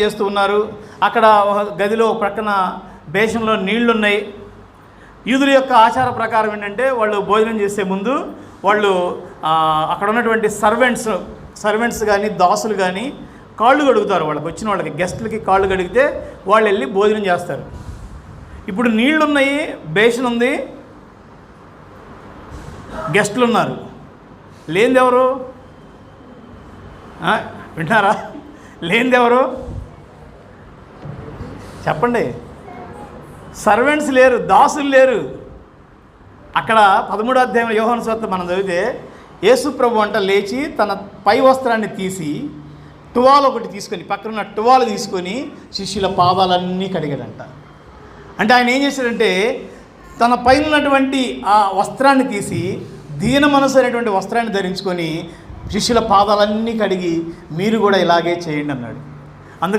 చేస్తూ ఉన్నారు. అక్కడ గదిలో ప్రక్కన బేషన్లో నీళ్లున్నాయి. యూదుల యొక్క ఆచార ప్రకారం ఏంటంటే వాళ్ళు భోజనం చేసే ముందు వాళ్ళు అక్కడ ఉన్నటువంటి సర్వెంట్స్ కానీ దాసులు కానీ కాళ్ళు కడుగుతారు. వాళ్ళకి వచ్చిన వాళ్ళకి గెస్టులకి కాళ్ళు కడిగితే వాళ్ళు వెళ్ళి భోజనం చేస్తారు. ఇప్పుడు నీళ్లు ఉన్నాయి, బేషన్ ఉంది, గెస్టులు ఉన్నారు. లేనిదెవరు? వింటారా? లేనిదెవరు చెప్పండి? సర్వెంట్స్ లేరు, దాసులు లేరు. అక్కడ 13వ అధ్యాయంలో యోహాను సువార్త మనం చదివితే యేసు ప్రభు అంట లేచి తన పై వస్త్రాన్ని తీసి టువాల్ ఒకటి తీసుకొని, పక్కన టువాలు తీసుకొని శిష్యుల పాదాలన్నీ కడిగాడంట. అంటే ఆయన ఏం చేశాడంటే తన పైన ఉన్నటువంటి ఆ వస్త్రాన్ని తీసి దీన మనసు అనేటువంటి వస్త్రాన్ని ధరించుకొని శిష్యుల పాదాలన్నీ కడిగి మీరు కూడా ఇలాగే చేయండి అన్నాడు.